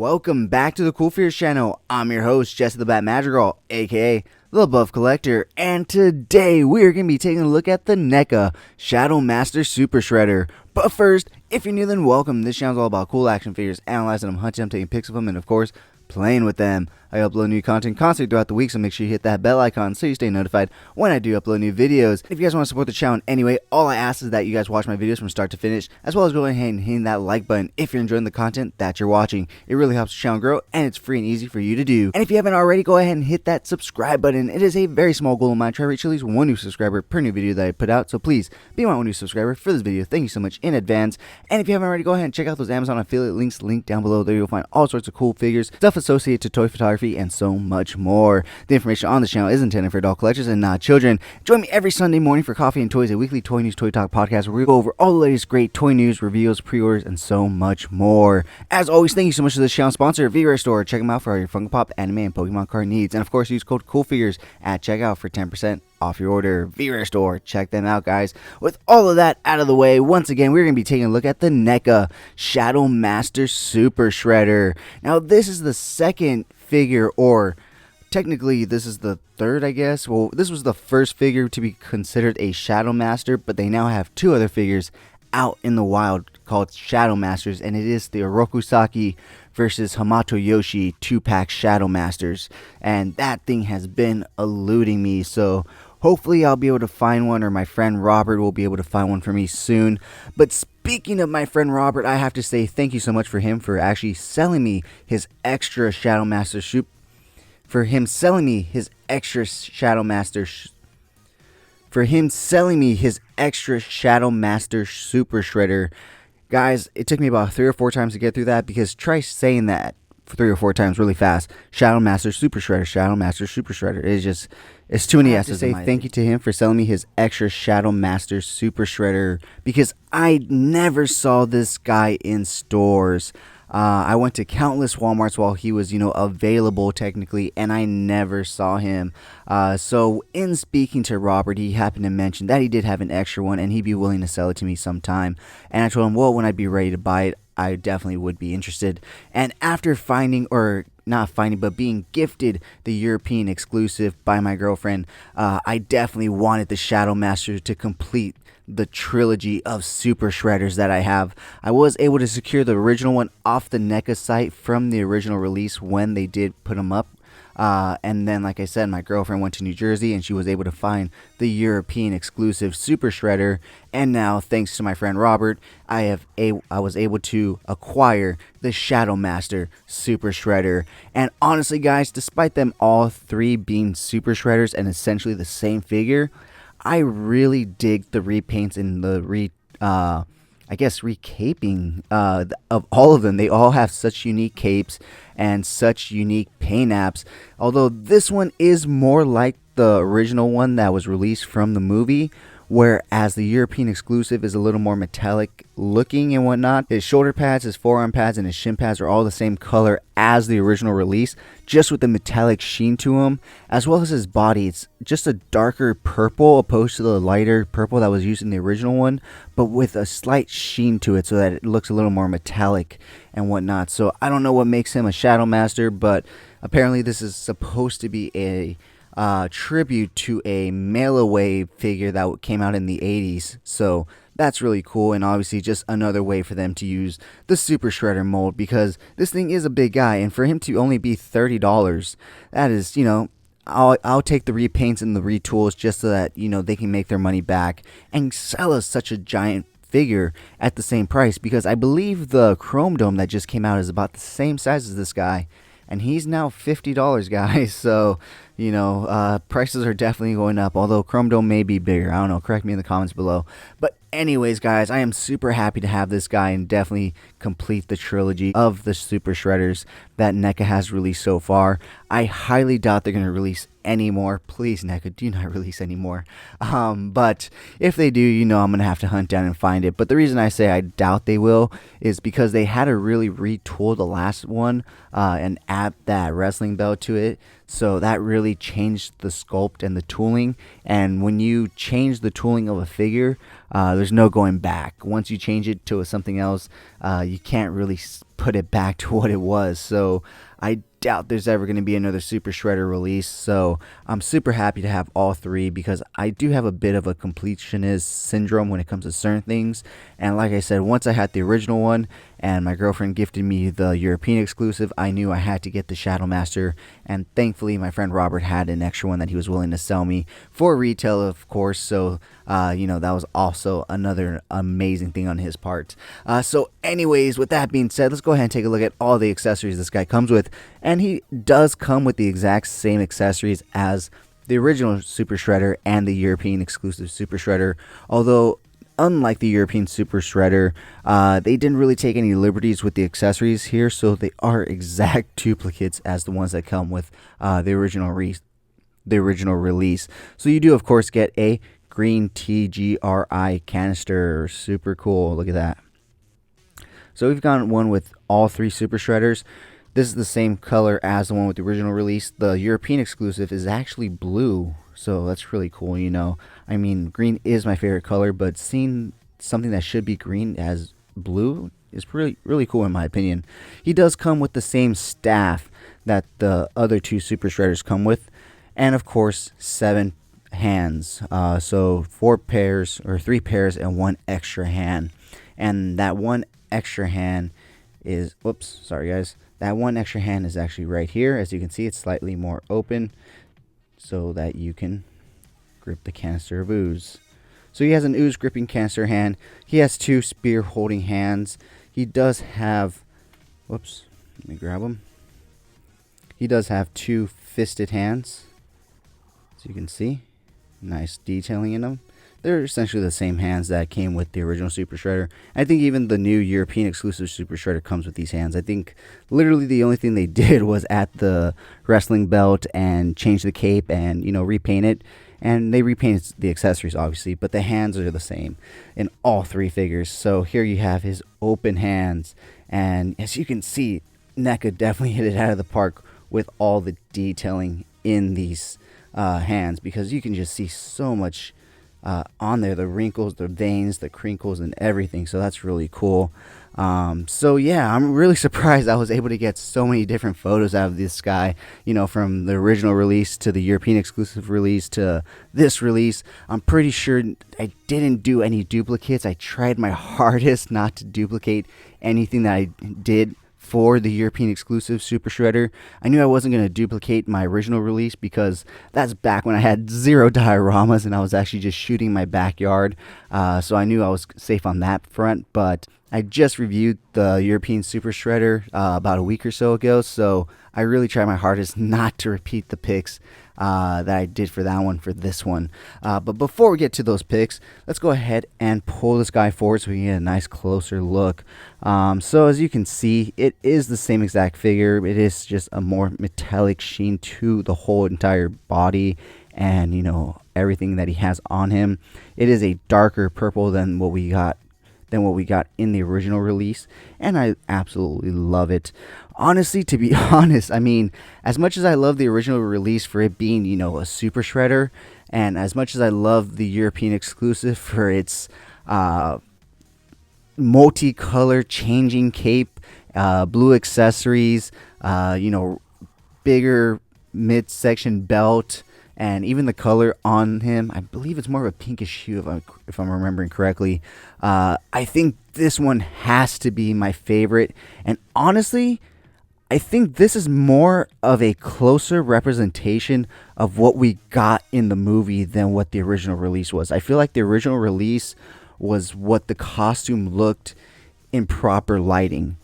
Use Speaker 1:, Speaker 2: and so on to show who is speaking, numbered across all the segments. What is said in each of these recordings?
Speaker 1: Welcome back to the CoolFigurez channel. I'm your host, Jesse the Bat Madrigal, aka the Buff Collector, and today we are going to be taking a look at the NECA Shadow Master Super Shredder. But first, if you're new, then welcome. This channel is all about cool action figures, analyzing them, hunting them, taking pics of them, and of course, playing with them. I upload new content constantly throughout the week, so make sure you hit that bell icon so you stay notified when I do upload new videos. If you guys want to support the channel in any way, all I ask is that you guys watch my videos from start to finish, as well as go ahead and hit that like button if you're enjoying the content that you're watching. It really helps the channel grow, and it's free and easy for you to do. And if you haven't already, go ahead and hit that subscribe button. It is a very small goal of mine to try to reach at least one new subscriber per new video that I put out, so please be my one new subscriber for this video. Thank you so much in advance. And if you haven't already, go ahead and check out those Amazon affiliate links linked down below. There you'll find all sorts of cool figures, stuff associated to toy photography, and so much more. The information on this channel is intended for adult collectors and not children. Join me every Sunday morning for Coffee and Toys, a weekly toy news, toy talk podcast where we go over all the latest great toy news, reviews, pre-orders, and so much more. As always, thank you so much to this channel sponsor, CoolFigurez Store. Check them out for all your Funko Pop, anime, and Pokemon card needs. And of course, use code CoolFigurez at checkout for 10% off your order. CoolFigurez Store. Check them out, guys. With all of that out of the way, once again, we're going to be taking a look at the NECA Shadow Master Super Shredder. Now, this is the second figure, or technically, this is the third, I guess. Well, this was the first figure to be considered a Shadow Master, but they now have two other figures out in the wild called Shadow Masters, and it is the Orokusaki versus Hamato Yoshi 2-pack Shadow Masters. And that thing has been eluding me, so hopefully I'll be able to find one, or my friend Robert will be able to find one for me soon. But speaking of my friend Robert, I have to say thank you so much for him for actually selling me his extra Shadow Master Super Shadow Master Super Shredder. Guys, it took me about 3 or 4 times to get through that, because try saying that 3 or 4 times really fast. Shadow Master Super Shredder, Shadow Master Super Shredder. It's too many S's. I have to say thank you to him for selling me his extra Shadow Master Super Shredder, because I never saw this guy in stores. I went to countless Walmarts while he was, available technically, and I never saw him. So in speaking to Robert, he happened to mention that he did have an extra one, and he'd be willing to sell it to me sometime. And I told him, well, when I'd be ready to buy it, I definitely would be interested. And after being gifted the European exclusive by my girlfriend, I definitely wanted the Shadow Master to complete the trilogy of Super Shredders that I have. I was able to secure the original one off the NECA site from the original release when they did put them up. And then, like I said, my girlfriend went to New Jersey and she was able to find the European exclusive Super Shredder. And now, thanks to my friend Robert, I was able to acquire the Shadow Master Super Shredder. And honestly, guys, despite them all three being Super Shredders and essentially the same figure, I really dig the repaints and the recaping of all of them. They all have such unique capes and such unique paint apps. Although this one is more like the original one that was released from the movie, whereas the European exclusive is a little more metallic looking and whatnot. His shoulder pads, his forearm pads, and his shin pads are all the same color as the original release, just with the metallic sheen to him, as well as his body. It's just a darker purple opposed to the lighter purple that was used in the original one, but with a slight sheen to it so that it looks a little more metallic and whatnot. So I don't know what makes him a Shadow Master, but apparently this is supposed to be a tribute to a mail-away figure that came out in the 80s. So that's really cool, and obviously just another way for them to use the Super Shredder mold, because this thing is a big guy, and for him to only be $30, that is, I'll take the repaints and the retools just so that, they can make their money back and sell us such a giant figure at the same price, because I believe the Chrome Dome that just came out is about the same size as this guy, and he's now $50, guys. So prices are definitely going up, although Chrome Dome may be bigger. I don't know, correct me in the comments below. But anyways, guys, I am super happy to have this guy and definitely complete the trilogy of the Super Shredders that NECA has released so far. I highly doubt they're going to release any more. Please, NECA, do not release any more. But if they do, I'm going to have to hunt down and find it. But the reason I say I doubt they will is because they had to really retool the last one and add that wrestling belt to it. So that really changed the sculpt and the tooling. And when you change the tooling of a figure, there's no going back. Once you change it to something else, you can't really put it back to what it was. So I doubt there's ever going to be another Super Shredder release. So I'm super happy to have all three, because I do have a bit of a completionist syndrome when it comes to certain things. And like I said, once I had the original one and my girlfriend gifted me the European exclusive, I knew I had to get the Shadow Master. And thankfully my friend Robert had an extra one that he was willing to sell me for retail, of course. So that was also another amazing thing on his part. So anyways, with that being said, let's go ahead and take a look at all the accessories this guy comes with. And he does come with the exact same accessories as the original Super Shredder and the European exclusive Super Shredder. Although, unlike the European Super Shredder, they didn't really take any liberties with the accessories here. So they are exact duplicates as the ones that come with the original release. So you do, of course, get a green TGRI canister. Super cool. Look at that. So we've got one with all three Super Shredders. This is the same color as the one with the original release. The European exclusive is actually blue, so that's really cool, I mean, green is my favorite color, but seeing something that should be green as blue is really cool in my opinion. He does come with the same staff that the other two Super Shredders come with, and of course 7 hands. So 3 pairs and 1 extra hand. And that 1 extra hand is, whoops, sorry guys. That 1 extra hand is actually right here. As you can see, it's slightly more open so that you can grip the canister of ooze. So he has an ooze gripping canister hand. He has 2 spear holding hands. He does have, whoops, let me grab him. He does have 2 fisted hands, as you can see. Nice detailing in them. They're essentially the same hands that came with the original Super Shredder. I think even the new European exclusive Super Shredder comes with these hands. I think literally the only thing they did was add the wrestling belt and change the cape and, repaint it. And they repainted the accessories, obviously, but the hands are the same in all 3 figures. So here you have his open hands. And as you can see, NECA definitely hit it out of the park with all the detailing in these hands, because you can just see so much on there, the wrinkles, the veins, the crinkles, and everything. So that's really cool. So yeah, I'm really surprised I was able to get so many different photos out of this guy, from the original release to the European exclusive release to this release. I'm pretty sure I didn't do any duplicates. I tried my hardest not to duplicate anything that I did for the European exclusive Super Shredder. I knew I wasn't going to duplicate my original release, because that's back when I had 0 dioramas and I was actually just shooting my backyard. So I knew I was safe on that front. But I just reviewed the European Super Shredder about a week or so ago, so I really tried my hardest not to repeat the pics that I did for that one for this one. But before we get to those pics, let's go ahead and pull this guy forward so we can get a nice closer look. So as you can see, it is the same exact figure. It is just a more metallic sheen to the whole entire body and everything that he has on him. It is a darker purple than what we got in the original release, and I absolutely love it. Honestly, to be honest, I mean, as much as I love the original release for it being, a Super Shredder, and as much as I love the European exclusive for its multicolor changing cape, blue accessories, bigger midsection belt, and even the color on him, I believe it's more of a pinkish hue if I'm remembering correctly. I think this one has to be my favorite. And honestly, I think this is more of a closer representation of what we got in the movie than what the original release was. I feel like the original release was what the costume looked in proper lighting.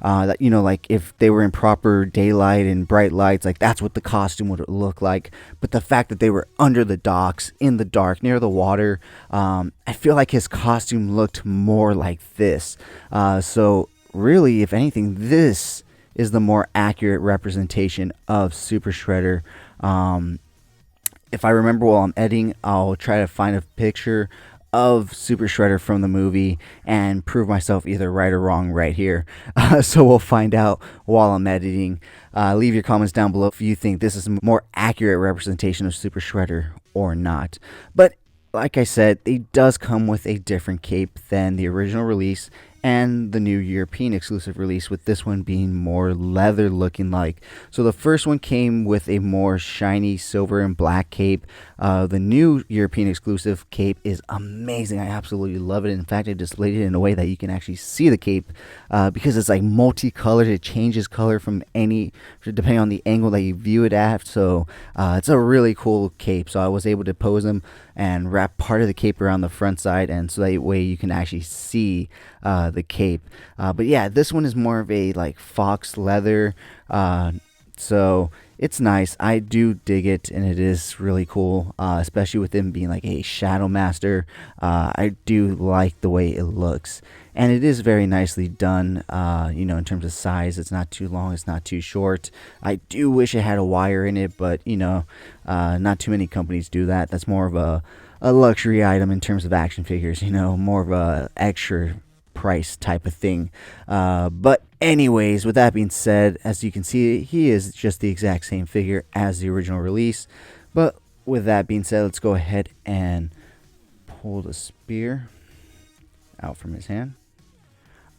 Speaker 1: That like if they were in proper daylight and bright lights, like that's what the costume would look like. But the fact that they were under the docks, in the dark, near the water, I feel like his costume looked more like this. So really, if anything, this is the more accurate representation of Super Shredder. If I remember while I'm editing, I'll try to find a picture of Super Shredder from the movie and prove myself either right or wrong right here. So we'll find out while I'm editing. Leave your comments down below if you think this is a more accurate representation of Super Shredder or not. But like I said, it does come with a different cape than the original release, and the new European exclusive release, with this one being more leather looking like. So the first one came with a more shiny silver and black cape. The new European exclusive cape is amazing. I absolutely love it. In fact, I displayed it in a way that you can actually see the cape because it's like multicolored. It changes color from depending on the angle that you view it at. So it's a really cool cape. So I was able to pose them and wrap part of the cape around the front side, and so that way you can actually see the cape. But yeah, this one is more of a like fox leather, so it's nice. I do dig it, and it is really cool, especially with them being like a Shadow Master. I do like the way it looks, and it is very nicely done. In terms of size, it's not too long, it's not too short. I do wish it had a wire in it, but not too many companies do that. That's more of a luxury item in terms of action figures, more of a extra price type of thing. But anyways, with that being said, as you can see, he is just the exact same figure as the original release. But with that being said, let's go ahead and pull the spear out from his hand.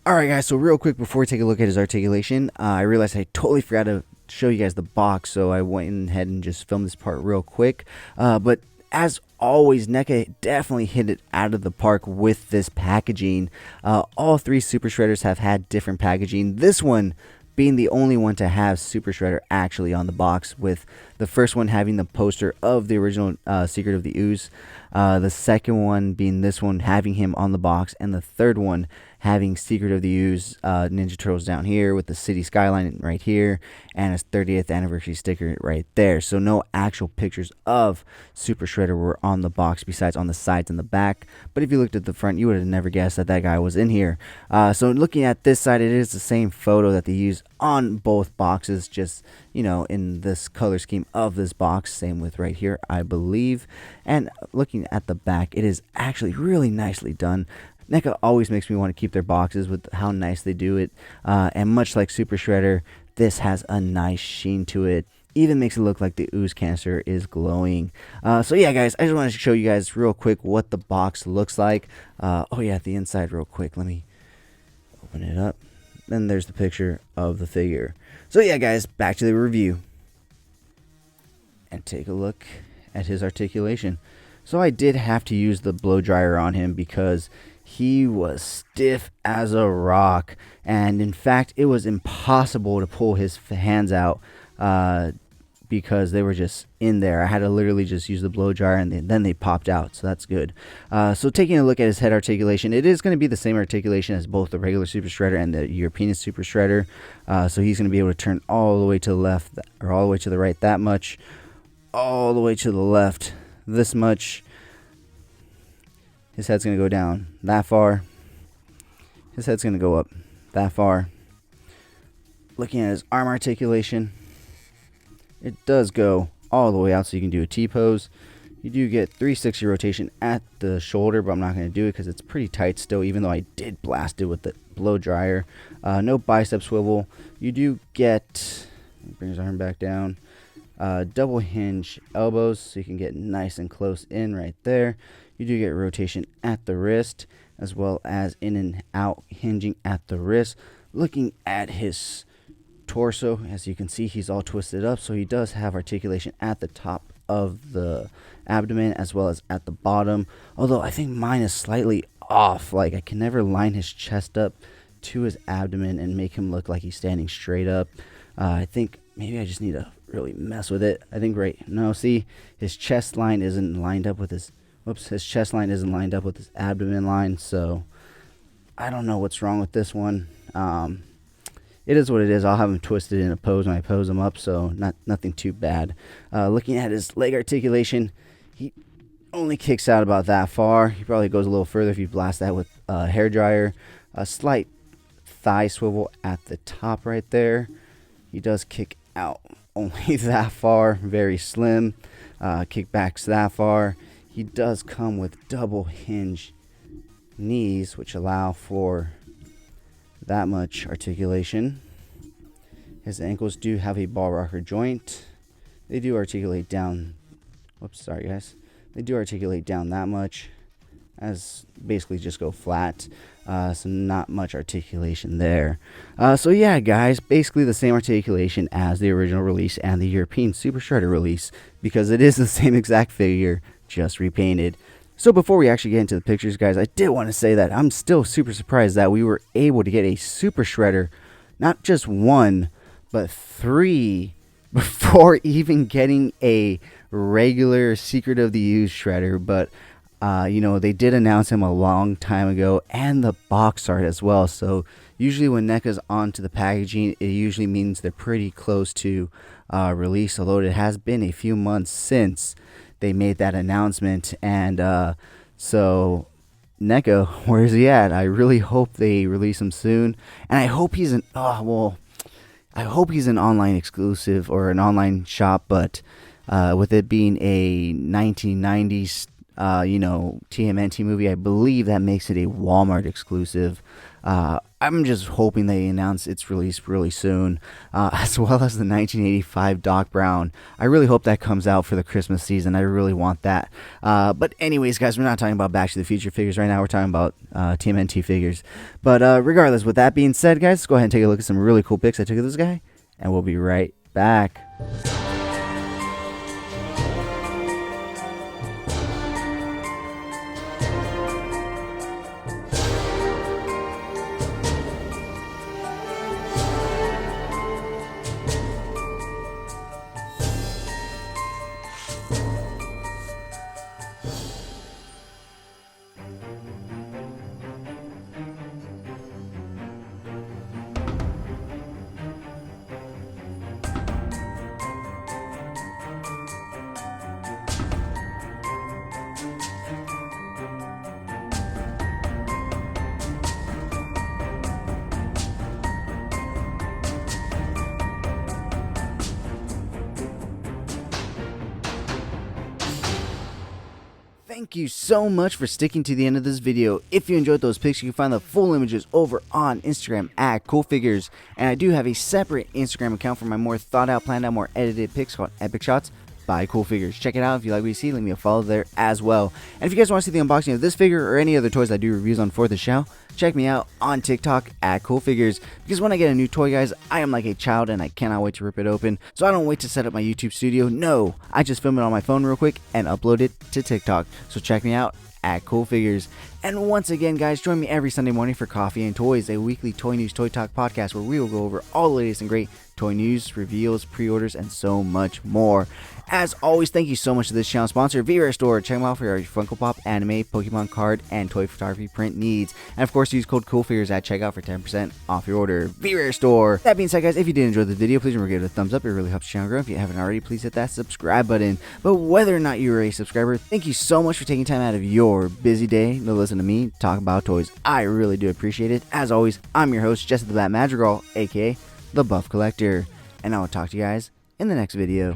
Speaker 1: Alright guys, so real quick before we take a look at his articulation, I realized I totally forgot to show you guys the box, so I went ahead and just filmed this part real quick. But as always, NECA definitely hit it out of the park with this packaging. All three Super Shredders have had different packaging. This one being the only one to have Super Shredder actually on the box, with the first one having the poster of the original Secret of the Ooze, the second one being this one having him on the box, and the third one having Secret of the Ooze Ninja Turtles down here with the city skyline right here and his 30th anniversary sticker right there. So no actual pictures of Super Shredder were on the box besides on the sides and the back. But if you looked at the front, you would have never guessed that that guy was in here. So looking at this side, it is the same photo that they use on both boxes, just in this color scheme of this box. Same with right here, I believe. And looking at the back, it is actually really nicely done. NECA always makes me want to keep their boxes with how nice they do it. And much like Super Shredder, this has a nice sheen to it. Even makes it look like the ooze canister is glowing. So yeah, guys, I just wanted to show you guys real quick what the box looks like. Oh yeah, the inside real quick. Let me open it up. Then there's the picture of the figure. So yeah, guys, back to the review. And take a look at his articulation. So I did have to use the blow dryer on him because he was stiff as a rock, and in fact it was impossible to pull his hands out because they were just in there. I had to literally just use the blow dryer, and then they popped out, so that's good. So taking a look at his head articulation, it is going to be the same articulation as both the regular Super Shredder and the European Super Shredder. So he's going to be able to turn all the way to the left, or all the way to the right that much, all the way to the left this much. His head's going to go down that far. His head's going to go up that far. Looking at his arm articulation, it does go all the way out, so you can do a T-pose. You do get 360 rotation at the shoulder, but I'm not going to do it because it's pretty tight still, even though I did blast it with the blow dryer. No bicep swivel. You do get, bring his arm back down, double hinge elbows, so you can get nice and close in right there. You do get rotation at the wrist, as well as in and out hinging at the wrist. Looking at his torso, as you can see, he's all twisted up, so he does have articulation at the top of the abdomen as well as at the bottom, although I think mine is slightly off. Like, I can never line his chest up to his abdomen and make him look like he's standing straight up. I think maybe I just need to really mess with it. I think see, his chest line isn't lined up with his his chest line isn't lined up with his abdomen line, so I don't know what's wrong with this one. It is what it is. I'll have him twisted in a pose when I pose him up, so nothing too bad. Looking at his leg articulation, he only kicks out about that far. He probably goes a little further if you blast that with a hair dryer. A slight thigh swivel at the top right there. He does kick out only that far, very slim. Kickbacks that far. He does come with double hinge knees, which allow for that much articulation. His ankles do have a ball rocker joint. They do articulate down. Whoops, sorry guys. They do articulate down that much, as basically just go flat. So not much articulation there. So yeah, guys, basically the same articulation as the original release and the European Super Shredder release, because it is the same exact figure, just repainted. So before we actually get into the pictures, guys, I did want to say that I'm still super surprised that we were able to get a Super Shredder, not just one, but 3, before even getting a regular Secret of the Used Shredder. But you know, they did announce him a long time ago, and the box art as well. So usually when NECA's onto the packaging, it usually means they're pretty close to release, although it has been a few months since they made that announcement. And so NECA, where is he at? I really hope they release him soon, and I hope he's I hope he's an online exclusive or an online shop. But with it being a 1990s you know, TMNT movie, I believe that makes it a Walmart exclusive. I'm just hoping they announce its release really soon, as well as the 1985 Doc Brown. I really hope that comes out for the Christmas season. I really want that. But anyways, guys, we're not talking about Back to the Future figures right now. We're talking about TMNT figures. But regardless, with that being said, guys, let's go ahead and take a look at some really cool pics I took of this guy, and we'll be right back. Thank you so much for sticking to the end of this video. If you enjoyed those pics, you can find the full images over on Instagram at CoolFigurez. And I do have a separate Instagram account for my more thought out, planned out, more edited pics called Epic Shots by CoolFigurez. Check it out. If you like what you see, leave me a follow there as well. And if you guys want to see the unboxing of this figure or any other toys I do reviews on for the channel, check me out on TikTok at CoolFigurez. Because when I get a new toy, guys, I am like a child and I cannot wait to rip it open. So I don't wait to set up my YouTube studio. No, I just film it on my phone real quick and upload it to TikTok. So check me out at CoolFigurez. And once again, guys, join me every Sunday morning for Coffee and Toys, a weekly toy news, toy talk podcast where we will go over all the latest and great toy news, reveals, pre-orders, and so much more. As always, thank you so much to this channel sponsor, CoolFigurez Store. Check them out for your Funko Pop, anime, Pokemon card, and toy photography print needs. And of course, use code CoolFigurez at checkout for 10% off your order. CoolFigurez Store. That being said, guys, if you did enjoy the video, please remember to give it a thumbs up. It really helps the channel grow. If you haven't already, please hit that subscribe button. But whether or not you're a subscriber, thank you so much for taking time out of your busy day to listen to me talk about toys. I really do appreciate it. As always, I'm your host, Jesse the Bat Madrigal, aka the Buff Collector. And I will talk to you guys in the next video.